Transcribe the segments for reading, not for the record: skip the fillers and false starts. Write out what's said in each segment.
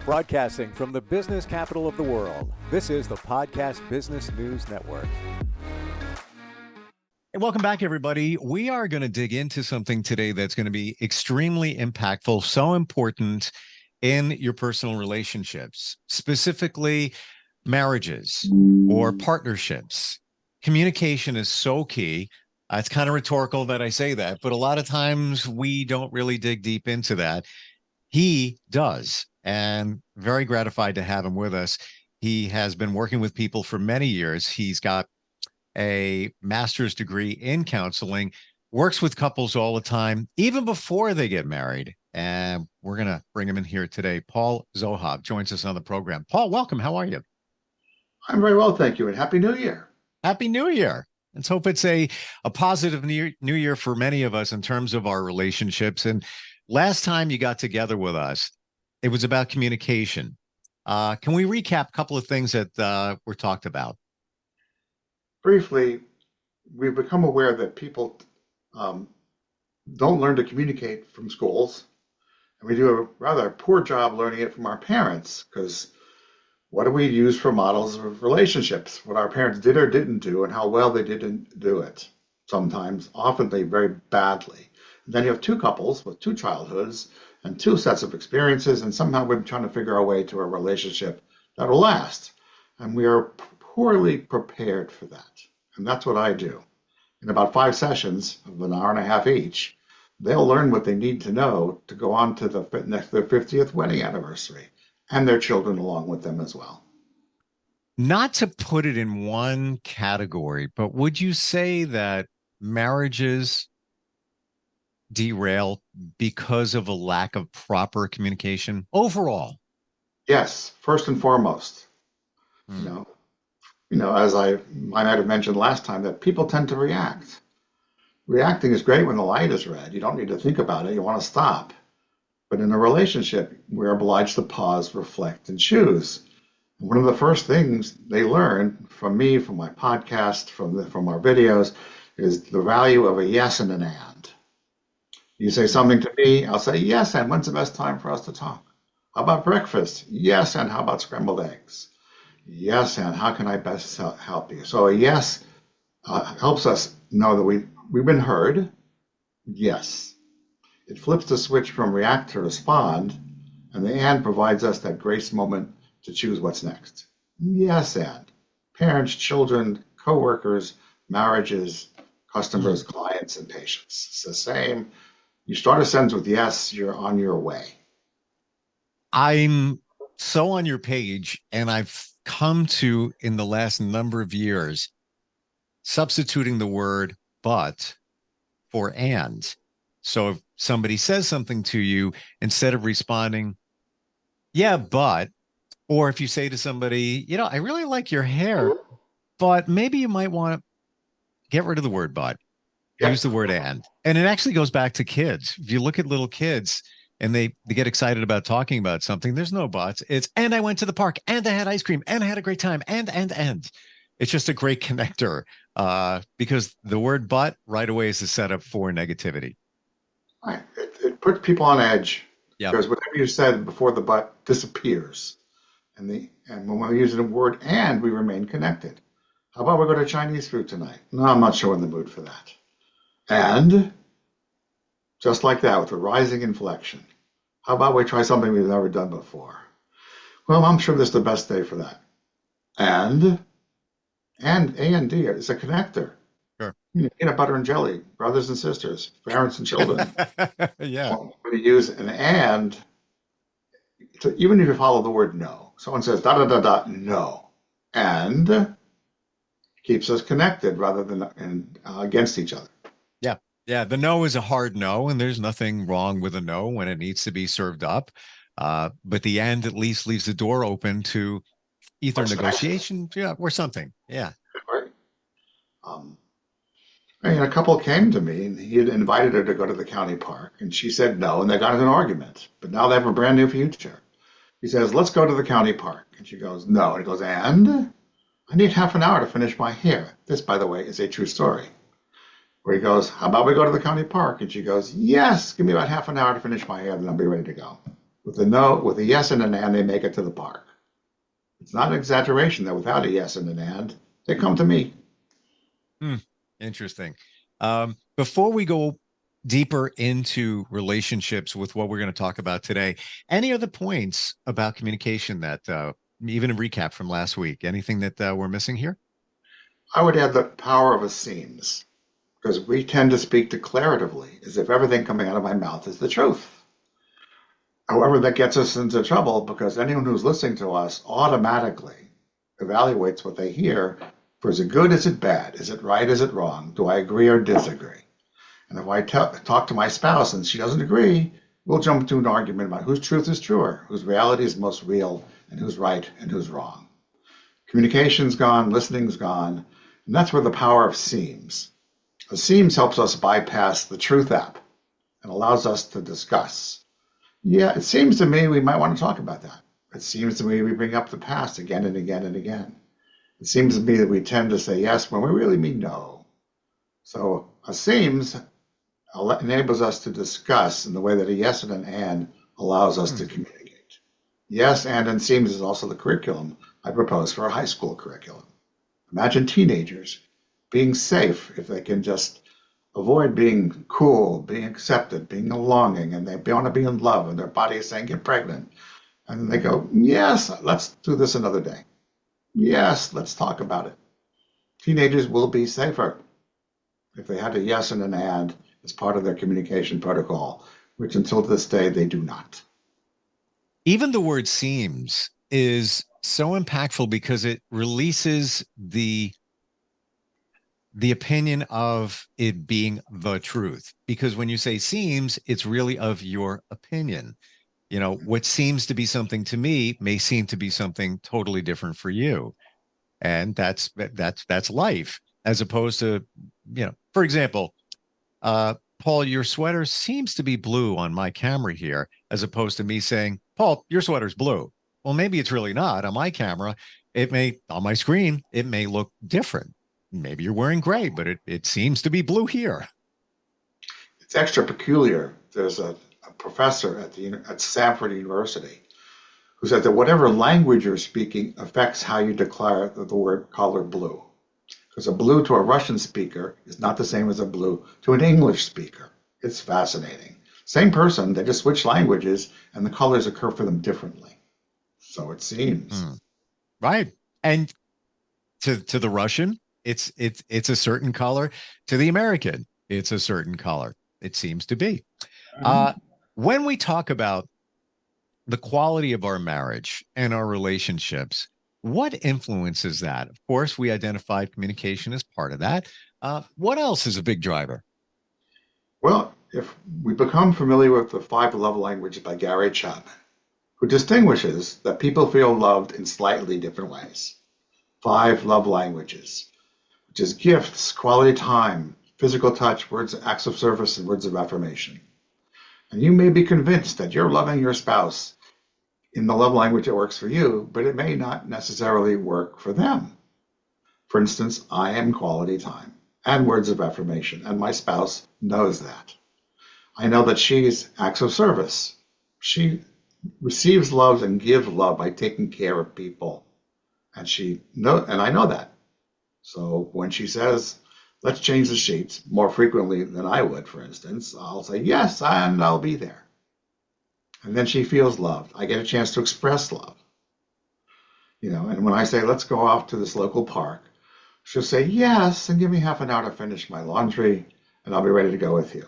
Broadcasting from the business capital of the world, this is the Podcast Business News Network. And welcome back, everybody. We are going to dig into something today that's going to be extremely impactful, so important in your personal relationships, specifically marriages or partnerships. Communication is so key. It's kind of rhetorical that I say that, but a lot of times we don't really dig deep into that. He does, and very gratified to have him with us. He has been working with people for many years. He's got a master's degree in counseling, works with couples all the time, even before they get married. And we're going to bring him in here today. Paul Zohav joins us on the program. Paul, welcome. How are you? I'm very well, thank you, and Happy New Year. Happy New Year. Let's hope it's a positive new year for many of us in terms of our relationships. And last time you got together with us, it was about communication. Can we recap a couple of things that were talked about? Briefly, we've become aware that people don't learn to communicate from schools, and we do a rather poor job learning it from our parents, because what do we use for models of relationships? What our parents did or didn't do, and how well they didn't do it. Sometimes, often very badly. And then you have two couples with two childhoods and two sets of experiences, and somehow we're trying to figure our way to a relationship that'll last. And we are poorly prepared for that. And that's what I do. In about 5 sessions of an hour and a half each, they'll learn what they need to know to go on to their 50th wedding anniversary, and their children along with them as well. Not to put it in one category, but would you say that marriages derail because of a lack of proper communication overall? Yes, first and foremost. You know, as I might have mentioned last time, that people tend to react. Reacting is great when the light is red. You don't need to think about it. You want to stop. But in a relationship, we're obliged to pause, reflect, and choose. And one of the first things they learn from me, from my podcast, from our videos, is the value of a yes and an and. You say something to me, I'll say, yes, and when's the best time for us to talk? How about breakfast? Yes, and how about scrambled eggs? Yes, and how can I best help you? So a yes helps us know that we've been heard. Yes. It flips the switch from react to respond, and the and provides us that grace moment to choose what's next. Yes, and. Parents, children, coworkers, marriages, customers, clients, and patients. It's the same. You start a sentence with yes, you're on your way. I'm so on your page, and I've come to, in the last number of years, substituting the word but for and. So if somebody says something to you, instead of responding, yeah, but, or if you say to somebody, you know, I really like your hair, but maybe you might want to get rid of the word but, use the word and. And it actually goes back to kids. If you look at little kids and they get excited about talking about something, there's no buts. It's, and I went to the park, and I had ice cream, and I had a great time, and. It's just a great connector, because the word but right away is a setup for negativity. Right. It puts people on edge, because whatever you said before the but disappears. And when we use the word and, we remain connected. How about we go to Chinese food tonight? No, I'm not sure in the mood for that. And just like that, with a rising inflection, how about we try something we've never done before? Well, I'm sure this is the best day for that. And A and D is a connector. Sure. You know, peanut butter and jelly, brothers and sisters, parents and children. Yeah. When you use an and, so even if you follow the word no, someone says da da da da, no, and keeps us connected rather than against each other. Yeah. The no is a hard no, and there's nothing wrong with a no when it needs to be served up. But the end at least leaves the door open to either negotiation, or something. Yeah. Right. And a couple came to me, and he had invited her to go to the county park, and she said no, and they got in an argument. But now they have a brand new future. He says, let's go to the county park. And she goes, no. And he goes, and? I need half an hour to finish my hair. This, by the way, is a true story. Where he goes, how about we go to the county park? And she goes, yes, give me about half an hour to finish my hair, then I'll be ready to go. With a no, with a yes and an and, they make it to the park. It's not an exaggeration that without a yes and an and, they come to me. Hmm. Interesting. Before we go deeper into relationships with what we're going to talk about today, any other points about communication that even a recap from last week? Anything that we're missing here? I would add the power of a seems, because we tend to speak declaratively, as if everything coming out of my mouth is the truth. However, that gets us into trouble because anyone who's listening to us automatically evaluates what they hear for is it good, is it bad, is it right, is it wrong, do I agree or disagree? And if I talk to my spouse and she doesn't agree, we'll jump to an argument about whose truth is truer, whose reality is most real, and who's right and who's wrong. Communication's gone, listening's gone, and that's where the power of seems. A seems helps us bypass the truth app and allows us to discuss. Yeah, it seems to me we might want to talk about that. It seems to me we bring up the past again and again and again. It seems to me that we tend to say yes when we really mean no. So a seems enables us to discuss in the way that a yes and an and allows us to communicate. Yes and seems is also the curriculum I propose for a high school curriculum. Imagine teenagers being safe if they can just avoid being cool, being accepted, being belonging, and they want to be in love, and their body is saying, get pregnant. And they go, yes, let's do this another day. Yes, let's talk about it. Teenagers will be safer if they had a yes and an and as part of their communication protocol, which until this day they do not. Even the word seems is so impactful because it releases the opinion of it being the truth. Because when you say seems, it's really of your opinion. You know, what seems to be something to me may seem to be something totally different for you. And that's life, as opposed to, for example, Paul, your sweater seems to be blue on my camera here, as opposed to me saying, Paul, your sweater's blue. Well, maybe it's really not on my camera. On my screen, it may look different. Maybe you're wearing gray, but it seems to be blue here. It's extra peculiar. There's a professor at Stanford University who said that whatever language you're speaking affects how you declare the word color blue. Because a blue to a Russian speaker is not the same as a blue to an English speaker. It's fascinating. Same person, they just switch languages and the colors occur for them differently. So it seems. Right. And to the Russian, it's a certain color. To the American, it's a certain color. It seems to be. When we talk about the quality of our marriage and our relationships, what influences that? Of course, we identified communication as part of that. What else is a big driver? Well, if we become familiar with the five love languages by Gary Chapman, who distinguishes that people feel loved in slightly different ways. Five love languages, which is gifts, quality time, physical touch, words, acts of service, and words of affirmation. And you may be convinced that you're loving your spouse in the love language that works for you, but it may not necessarily work for them. For instance, I am quality time and words of affirmation, and my spouse knows that. I know that she's acts of service. She receives love and gives love by taking care of people. And I know that. So when she says, let's change the sheets more frequently than I would, for instance, I'll say, yes, and I'll be there. And then she feels loved. I get a chance to express love. And when I say, let's go off to this local park, she'll say, yes, and give me half an hour to finish my laundry, and I'll be ready to go with you.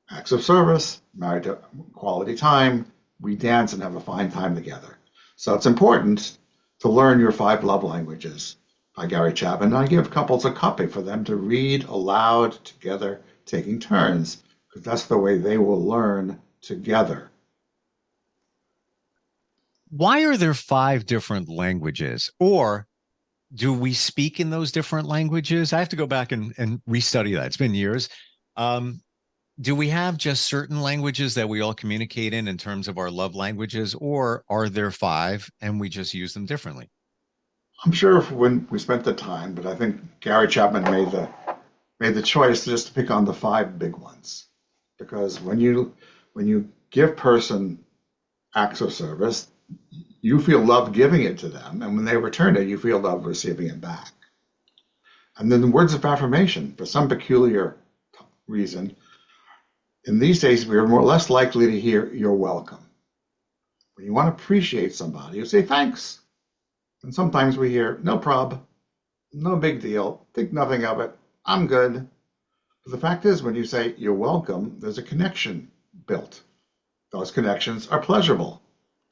Acts of service, married to quality time, we dance and have a fine time together. So it's important to learn your five love languages by Gary Chapman. And I give couples a copy for them to read aloud together, taking turns, because that's the way they will learn together. Why are there five different languages? Or do we speak in those different languages? I have to go back and restudy that. It's been years. Do we have just certain languages that we all communicate in terms of our love languages, or are there five and we just use them differently? I'm sure when we spent the time, but I think Gary Chapman made the choice just to pick on the five big ones, because when you give person acts of service, you feel love giving it to them. And when they return it, you feel love receiving it back. And then the words of affirmation, for some peculiar reason, in these days, we are more or less likely to hear "you're welcome." When you want to appreciate somebody, you say thanks. And sometimes we hear "no prob," "no big deal," "think nothing of it," "I'm good." But the fact is, when you say "you're welcome," there's a connection built. Those connections are pleasurable.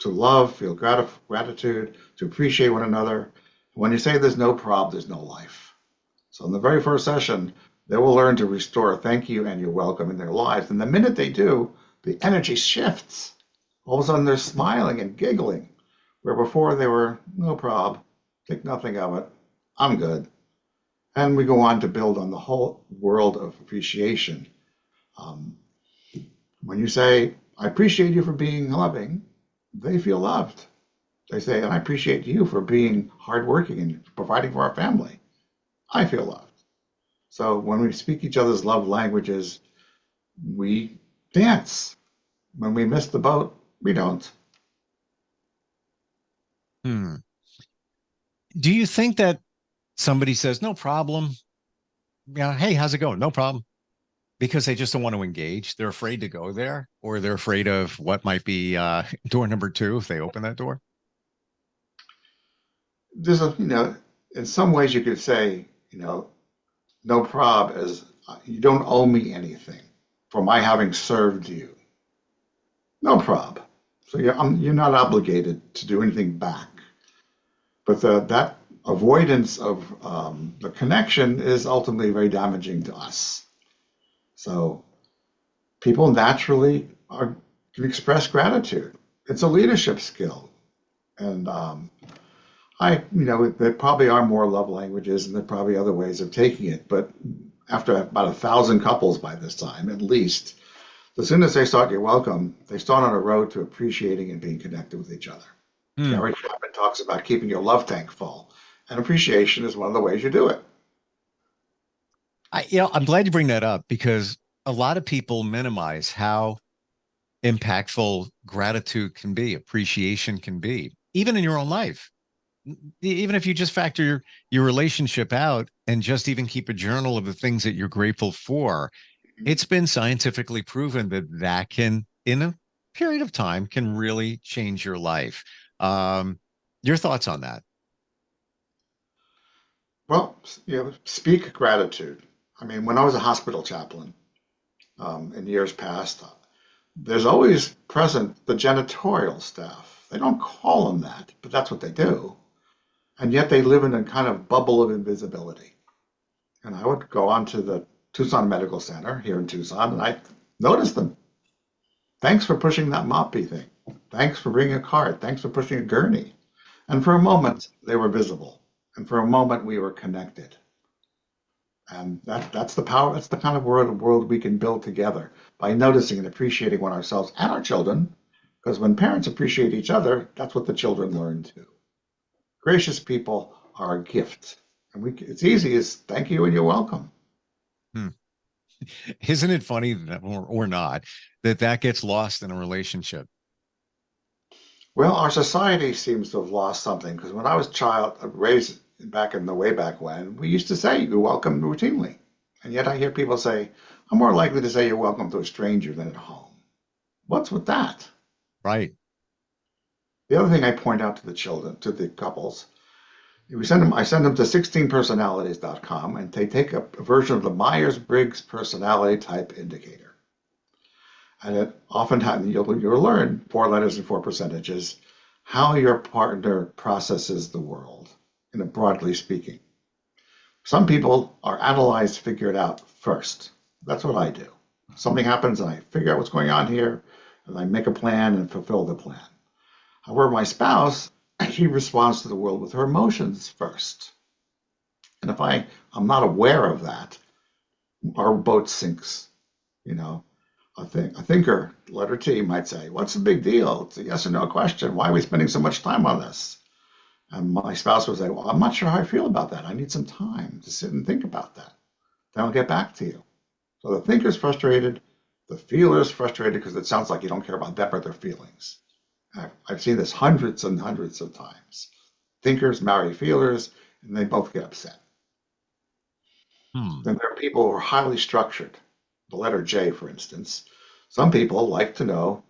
To love, feel gratitude, to appreciate one another. When you say there's no prob, there's no life. So in the very first session, they will learn to restore thank you and you're welcome in their lives. And the minute they do, the energy shifts. All of a sudden they're smiling and giggling, where before they were "no prob, think nothing of it, I'm good." And we go on to build on the whole world of appreciation. Um, when you say, "I appreciate you for being loving," they feel loved. They say, "and I appreciate you for being hardworking and providing for our family." I feel loved. So when we speak each other's love languages, we dance. When we miss the boat, we don't. Hmm. Do you think that somebody says, no problem? Yeah. Hey, how's it going? No problem. Because they just don't want to engage. They're afraid to go there, or they're afraid of what might be door number two if they open that door. There's in some ways you could say, no prob is you don't owe me anything for my having served you. No prob. So you're not obligated to do anything back. But that avoidance of the connection is ultimately very damaging to us. So people naturally can express gratitude. It's a leadership skill. And there probably are more love languages and there are probably other ways of taking it. But after about 1,000 couples by this time, at least, as soon as they start "you're welcome," they start on a road to appreciating and being connected with each other. Hmm. Gary Chapman talks about keeping your love tank full, and appreciation is one of the ways you do it. I'm glad you bring that up because a lot of people minimize how impactful gratitude can be, appreciation can be, even in your own life. Even if you just factor your relationship out and just even keep a journal of the things that you're grateful for, it's been scientifically proven that that can, in a period of time, can really change your life. Your thoughts on that? Well, speak gratitude. I mean, when I was a hospital chaplain in years past, there's always present the janitorial staff. They don't call them that, but that's what they do. And yet they live in a kind of bubble of invisibility. And I would go on to the Tucson Medical Center here in Tucson, and I noticed them. "Thanks for pushing that moppy thing. Thanks for bringing a cart. Thanks for pushing a gurney." And for a moment, they were visible. And for a moment, we were connected. And that's the power, that's the kind of world we can build together by noticing and appreciating one ourselves and our children. Because when parents appreciate each other, that's what the children learn too. Gracious people are a gift. And it's easy as "thank you and you're welcome." Hmm. Isn't it funny that, or not, that gets lost in a relationship? Well, our society seems to have lost something because when I was raised back in the way back when, we used to say "you're welcome" routinely. And yet I hear people say, "I'm more likely to say you're welcome to a stranger than at home." What's with that? Right. The other thing I point out to the children, to the couples, I send them to 16personalities.com and they take a version of the Myers-Briggs personality type indicator. And it oftentimes you'll learn 4 letters and 4 percentages, how your partner processes the world, broadly speaking. Some people are analyzed, figure it out first. That's what I do. Something happens and I figure out what's going on here and I make a plan and fulfill the plan. However, my spouse, she responds to the world with her emotions first. And if I'm not aware of that, our boat sinks. You know, a thinker, letter T, might say, "What's the big deal? It's a yes or no question. Why are we spending so much time on this?" And my spouse would say, "Well, I'm not sure how I feel about that. I need some time to sit and think about that. Then I'll get back to you." So the thinker's frustrated, the feeler's frustrated because it sounds like you don't care about them or their feelings. I've seen this hundreds and hundreds of times. Thinkers marry feelers, and they both get upset. Hmm. Then there are people who are highly structured. The letter J, for instance. Some people like to know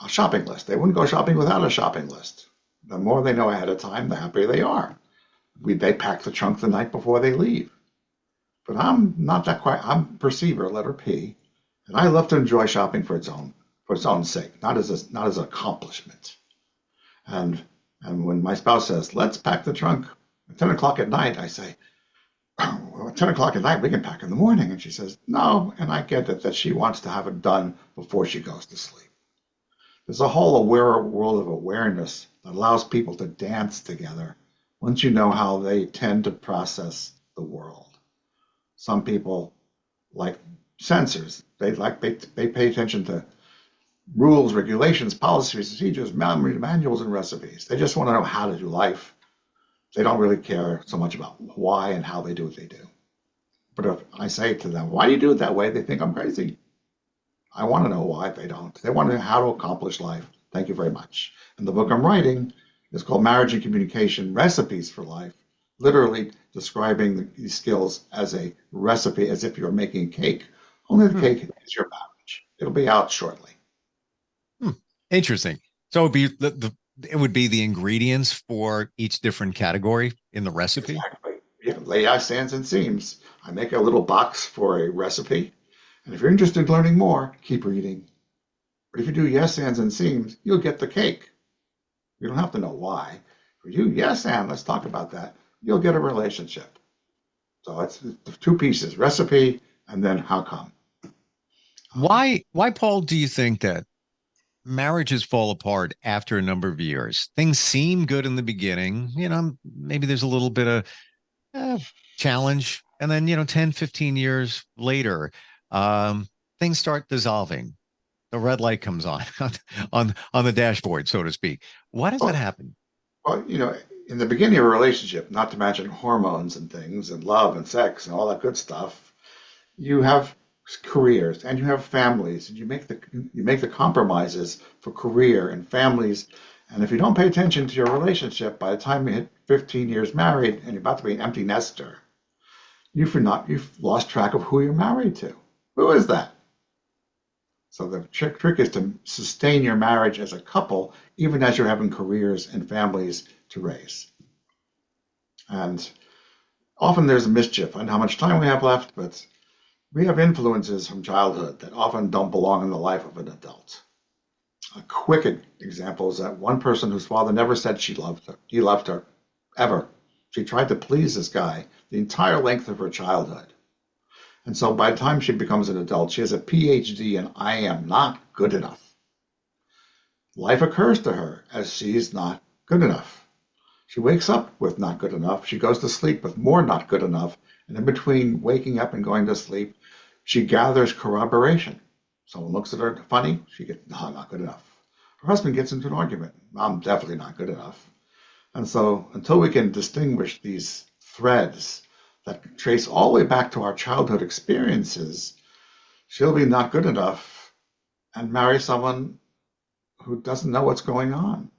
a shopping list. They wouldn't go shopping without a shopping list. The more they know ahead of time, the happier they are. They pack the trunk the night before they leave. But I'm not that quite. I'm a perceiver, letter P, and I love to enjoy shopping for its own sake, not as an accomplishment. And and when my spouse says, "Let's pack the trunk at 10 o'clock at night," I say, "Well, at 10 o'clock at night we can pack in the morning." And she says, "No," and I get it that she wants to have it done before she goes to sleep. There's a whole aware world of awareness that allows people to dance together once you know how they tend to process the world. Some people like sensors. They pay attention to rules, regulations, policies, procedures, manuals, and recipes. They just want to know how to do life. They don't really care so much about why and how they do what they do. But if I say to them, "Why do you do it that way?" they think I'm crazy. I want to know why they don't. They want to know how to accomplish life. Thank you very much. And the book I'm writing is called Marriage and Communication Recipes for Life, literally describing these skills as a recipe, as if you're making a cake. Only the Hmm. cake is your marriage. It'll be out shortly. Hmm. Interesting. So it would be the ingredients for each different category in the recipe. Exactly. Yeah, lay stands and seams. I make a little box for a recipe. And if you're interested in learning more, keep reading. But if you do yes ands and seams, you'll get the cake. You don't have to know why. For you, yes and let's talk about that. You'll get a relationship. So it's the two pieces, recipe and then how come. Um, Why, Paul, do you think that marriages fall apart after a number of years? Things seem good in the beginning, maybe there's a little bit of uh, challenge, and then 10, 15 years later, um, things start dissolving. The red light comes on on the dashboard, so to speak. Why does that well, happen? well, in the beginning of a relationship, not to mention hormones and things and love and sex and all that good stuff, you have careers and you have families and you make the compromises for career and families. And if you don't pay attention to your relationship, by the time you hit 15 years married and you're about to be an empty nester, you've lost track of who you're married to. Who is that? So the trick is to sustain your marriage as a couple, even as you're having careers and families to raise. And often there's a mischief. I don't know how much time we have left, but we have influences from childhood that often don't belong in the life of an adult. A quick example is that one person whose father never said he loved her, ever. She tried to please this guy the entire length of her childhood. And so by the time she becomes an adult, she has a PhD in I am not good enough. Life occurs to her as she's not good enough. She wakes up with not good enough. She goes to sleep with more not good enough. And in between waking up and going to sleep, she gathers corroboration. Someone looks at her funny, she gets, no, I'm not good enough. Her husband gets into an argument. I'm definitely not good enough. And so until we can distinguish these threads that trace all the way back to our childhood experiences, she'll be not good enough and marry someone who doesn't know what's going on.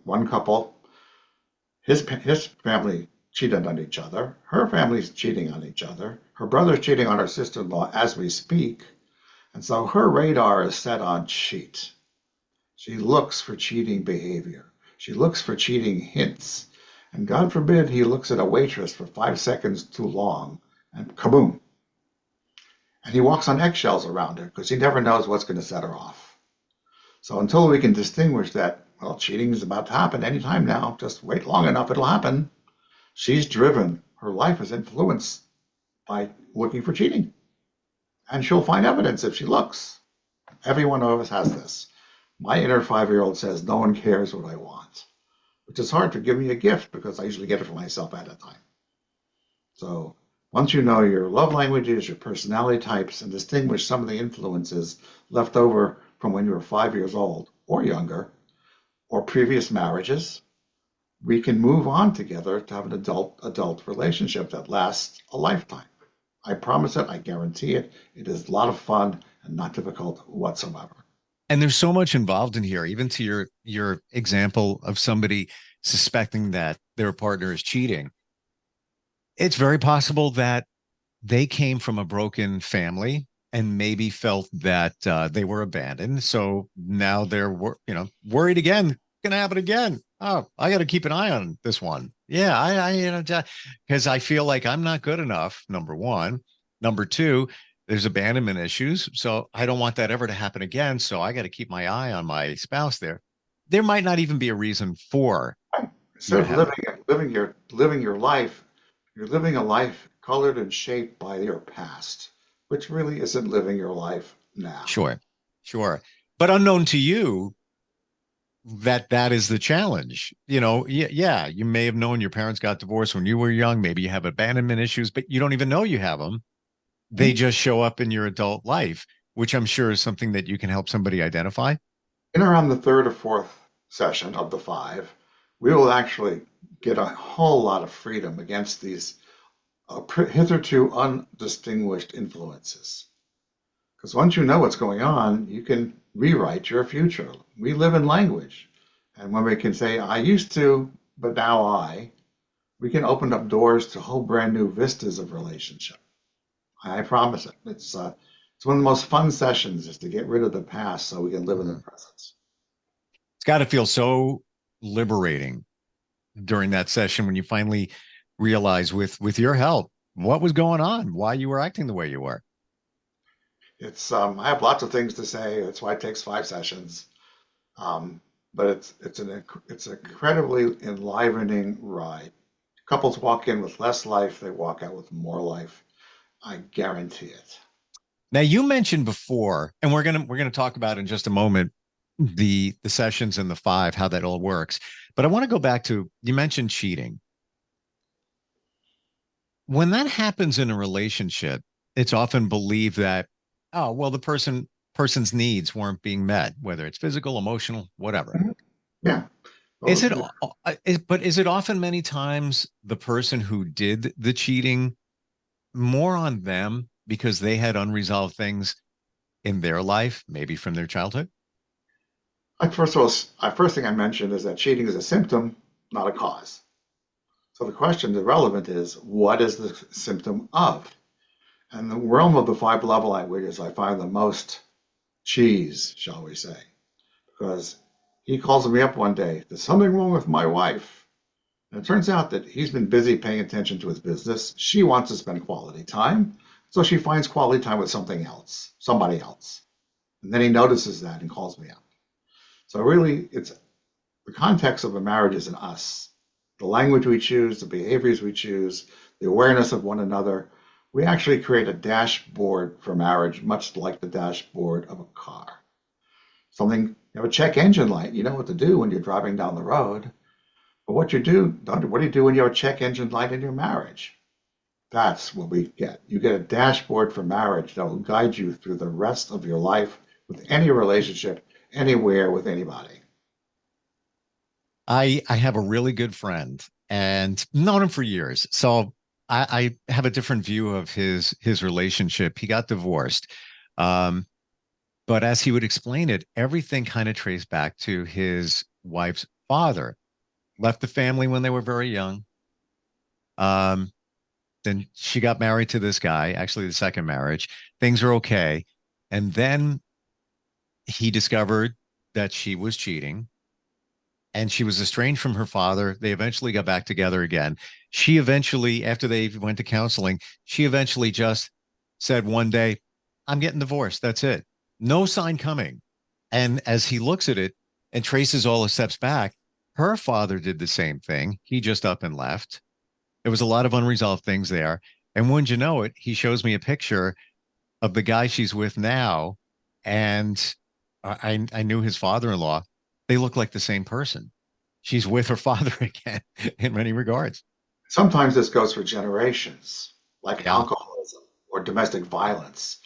One couple, his family cheated on each other. Her family's cheating on each other. Her brother's cheating on her sister-in-law as we speak. And so her radar is set on cheat. She looks for cheating behavior. She looks for cheating hints. And God forbid he looks at a waitress for 5 seconds too long and kaboom. And he walks on eggshells around her because he never knows what's going to set her off. So until we can distinguish that, well, cheating is about to happen anytime now, just wait long enough, it'll happen. She's driven. Her life is influenced by looking for cheating. And she'll find evidence if she looks. Every one of us has this. My inner 5-year-old says, no one cares what I want, which is hard to give me a gift because I usually get it for myself at a time. So once you know your love languages, your personality types, and distinguish some of the influences left over from when you were 5 years old or younger, or previous marriages, we can move on together to have an adult relationship that lasts a lifetime. I promise it, I guarantee it. It is a lot of fun and not difficult whatsoever. And there's so much involved in here, even to your example of somebody suspecting that their partner is cheating. It's very possible that they came from a broken family and maybe felt that they were abandoned. So now they're worried again. Gonna happen again. Oh, I got to keep an eye on this one. Yeah, because I feel like I'm not good enough. Number one. Number two, there's abandonment issues. So I don't want that ever to happen again. So I got to keep my eye on my spouse there. There might not even be a reason for you Instead to of have it. living your life, you're living a life colored and shaped by your past, which really isn't living your life now. Sure, sure. But unknown to you, that is the challenge. Yeah, you may have known your parents got divorced when you were young. Maybe you have abandonment issues, but you don't even know you have them. They just show up in your adult life, which I'm sure is something that you can help somebody identify. In around the third or fourth session of the five, we will actually get a whole lot of freedom against these hitherto undistinguished influences. Because once you know what's going on, you can rewrite your future. We live in language. And when we can say, I used to, but now we can open up doors to whole brand new vistas of relationship. I promise it. It's one of the most fun sessions is to get rid of the past so we can live in the Mhm. present. It's got to feel so liberating during that session when you finally realize with your help what was going on, why you were acting the way you were. I have lots of things to say. That's why it takes five sessions. But it's an incredibly enlivening ride. Couples walk in with less life, they walk out with more life. I guarantee it. Now you mentioned before, and we're gonna talk about in just a moment the sessions and the five, how that all works. But I want to go back to you mentioned cheating. When that happens in a relationship, it's often believed that, oh, well, the person's needs weren't being met, whether it's physical, emotional, whatever. Mhm. Yeah. Is Well, it, but is it often many times the person who did the cheating more on them because they had unresolved things in their life, maybe from their childhood? first of all, first thing I mentioned is that cheating is a symptom, not a cause. So the question, the relevant is, what is the symptom of? And the realm of the five love languages, I find the most cheese, shall we say, because he calls me up one day. There's something wrong with my wife. And it turns out that he's been busy paying attention to his business. She wants to spend quality time. So she finds quality time with something else, somebody else. And then he notices that and calls me up. So really, it's the context of a marriage is in us. The language we choose, the behaviors we choose, the awareness of one another. We actually create a dashboard for marriage, much like the dashboard of a car. Something, you have a check engine light. You know what to do when you're driving down the road. But what do you do when you have a check engine light in your marriage? That's what we get. You get a dashboard for marriage that will guide you through the rest of your life with any relationship, anywhere, with anybody. I have a really good friend and known him for years. So I have a different view of his relationship. He got divorced. Um, but as he would explain it, everything kind of traced back to his wife's father. Left the family when they were very young. Um, then she got married to this guy, actually the second marriage. Things are okay. And then he discovered that she was cheating and she was estranged from her father. They eventually got back together again. She eventually, after they went to counseling, she eventually just said one day, I'm getting divorced. That's it. No sign coming. And as he looks at it and traces all the steps back, her father did the same thing. He just up and left. There was a lot of unresolved things there. And wouldn't you know it, he shows me a picture of the guy she's with now. And I knew his father in law. They look like the same person. She's with her father again in many regards. Sometimes this goes for generations, like Yeah. alcoholism or domestic violence.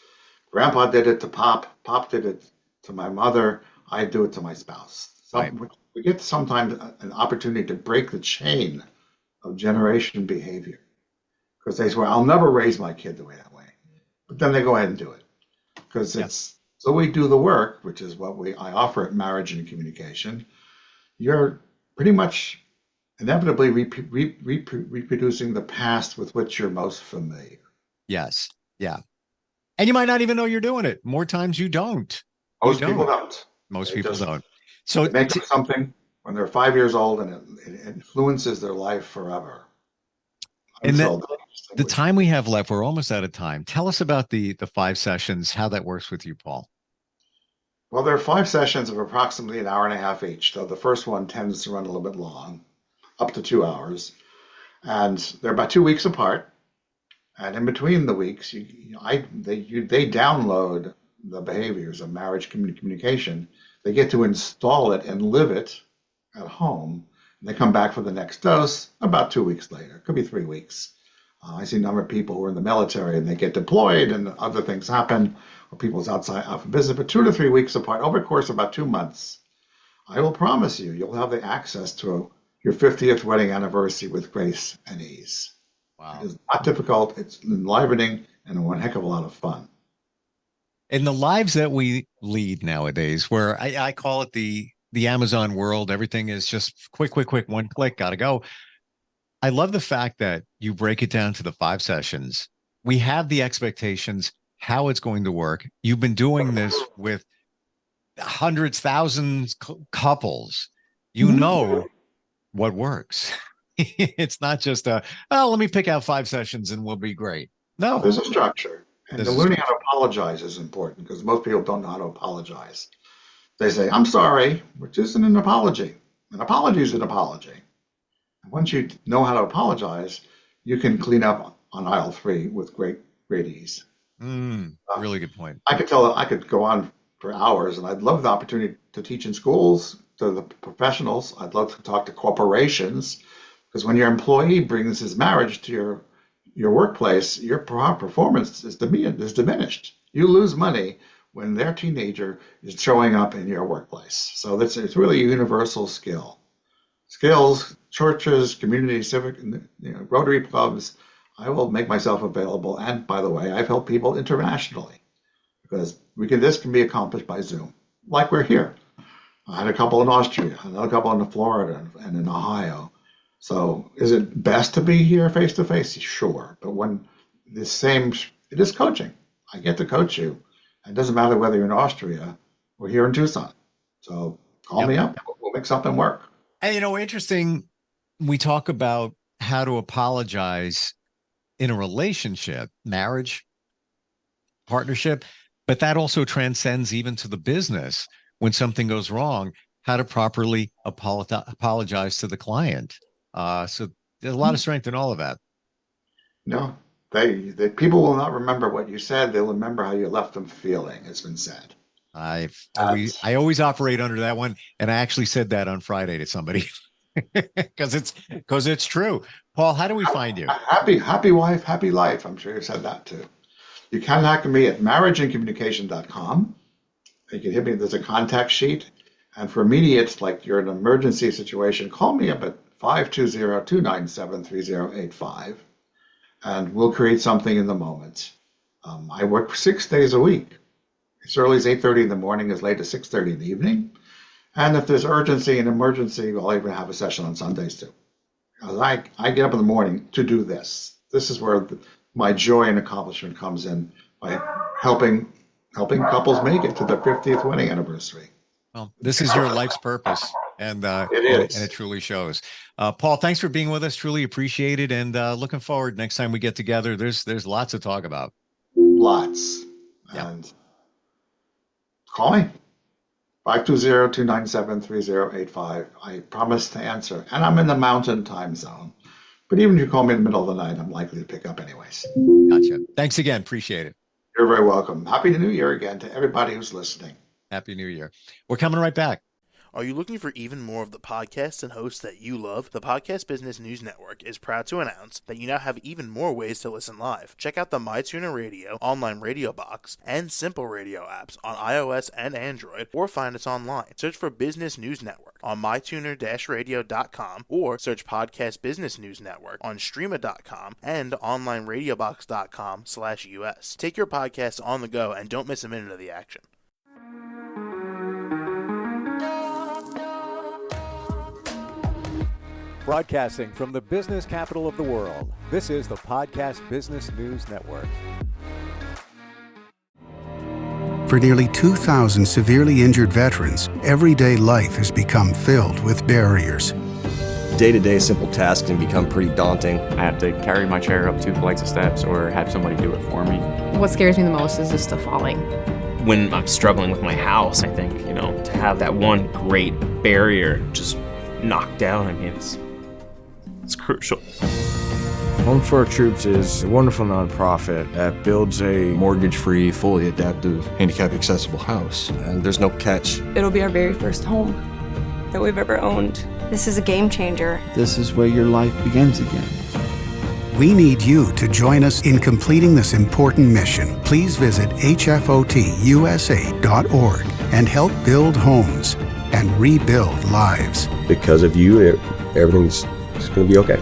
Grandpa did it to Pop, Pop did it to my mother, I do it to my spouse. Right. We get sometimes an opportunity to break the chain of generation behavior because they swear, I'll never raise my kid the way that way. But then they go ahead and do it because Yeah. So we do the work, which is what I offer at Marriage and Communication. You're pretty much inevitably reproducing the past with which you're most familiar. Yes. Yeah. And you might not even know you're doing it. More times you don't. You Most people don't. don't. Most They people just don't. So they make up something when they're 5 years old, and it influences their life forever in that until they the distinguish. time we have left, we're almost out of time. Tell us about the 5 sessions, how that works with you, Paul. Well, there are 5 sessions of approximately an hour and a half each, though the first one tends to run a little bit long, up to 2 hours. And they're about 2 weeks apart. And in between the weeks, they download the behaviors of marriage communication. They get to install it and live it at home. And they come back for the next dose about 2 weeks later. It could be 3 weeks. I see a number of people who are in the military and they get deployed and other things happen, or people's outside out for business, but 2 to 3 weeks apart over the course of about 2 months. I will promise you'll have the access to your 50th wedding anniversary with grace and ease. It Wow. is not difficult, it's enlivening, and one heck of a lot of fun. In the lives that we lead nowadays, where I call it the Amazon world, everything is just quick, quick, quick, one click, gotta go. I love the fact that you break it down to the 5 sessions. We have the expectations, how it's going to work. You've been doing this with hundreds, thousands couples. You Mhm. know what works. It's not just oh, let me pick out 5 sessions and we'll be great. Now, No, there's a structure, and there's the a learning how structure. to apologize is important because most people don't know how to apologize. They say, I'm sorry, which isn't an apology. An apology is an apology. And once you know how to apologize, you can clean up on aisle three with great ease. Uh, Really good point. I could go on for hours, and I'd love the opportunity to teach in schools to the professionals. I'd love to talk to corporations because when your employee brings his marriage to your workplace, your performance is diminished. You lose money when their teenager is showing up in your workplace. So it's really a universal skill. Skills, churches, community, civic, Rotary clubs. I will make myself available. And by the way, I've helped people internationally because this can be accomplished by Zoom, like we're here. I had a couple in Austria, another couple in Florida and in Ohio. So is it best to be here face to face? Sure. But when the same, it is coaching. I get to coach you. It doesn't matter whether you're in Austria or here in Tucson. So call Yep. me up. We'll make something work. And interesting, we talk about how to apologize in a relationship, marriage, partnership, but that also transcends even to the business when something goes wrong, how to properly apologize to the client. So there's a lot of strength in all of that. No, they people will not remember what you said. They'll remember how you left them feeling. It's been said. And I always operate under that one, and I actually said that on Friday to somebody because it's true. Paul, how do we find you? happy wife, happy life. I'm sure you said that too. You can contact me at marriageandcommunication.com. You can hit me. There's a contact sheet. And for immediate, like you're in an emergency situation, call me up at 520-297-3085, and we'll create something in the moment. I work 6 days a week. As early as 8:30 in the morning, as late as 6:30 in the evening. And if there's urgency and emergency, I'll even have a session on Sundays too. I get up in the morning to do this. This is where my joy and accomplishment comes in by helping couples make it to their 50th wedding anniversary. Well, this is your life's purpose, It and it is. truly shows. Paul, thanks for being with us. Truly appreciate it, and looking forward next time we get together. There's lots to talk about. Lots. Yeah. And call me. 520-297-3085. I promise to answer. And I'm in the mountain time zone. But even if you call me in the middle of the night, I'm likely to pick up anyways. Gotcha. Thanks again. Appreciate it. You're very welcome. Happy New Year again to everybody who's listening. Happy New Year. We're coming right back. Are you looking for even more of the podcasts and hosts that you love? The Podcast Business News Network is proud to announce that you now have even more ways to listen live. Check out the MyTuner Radio, online radio box, and Simple Radio apps on iOS and Android, or find us online. Search for Business News Network on mytuner-radio.com, or search Podcast Business News Network on streama.com and onlineradiobox.com/US. Take your podcast on the go and don't miss a minute of the action. Broadcasting from the business capital of the world, this is the Podcast Business News Network. For nearly 2,000 severely injured veterans, everyday life has become filled with barriers. Day-to-day simple tasks can become pretty daunting. I have to carry my chair up 2 flights of steps or have somebody do it for me. What scares me the most is just the falling. When I'm struggling with my house, I think, to have that one great barrier just knocked down, it's crucial. Home for Our Troops is a wonderful nonprofit that builds a mortgage-free, fully adaptive, handicap-accessible house. And there's no catch. It'll be our very first home that we've ever owned. This is a game changer. This is where your life begins again. We need you to join us in completing this important mission. Please visit hfotusa.org and help build homes and rebuild lives. Because of you, everything's going to be okay.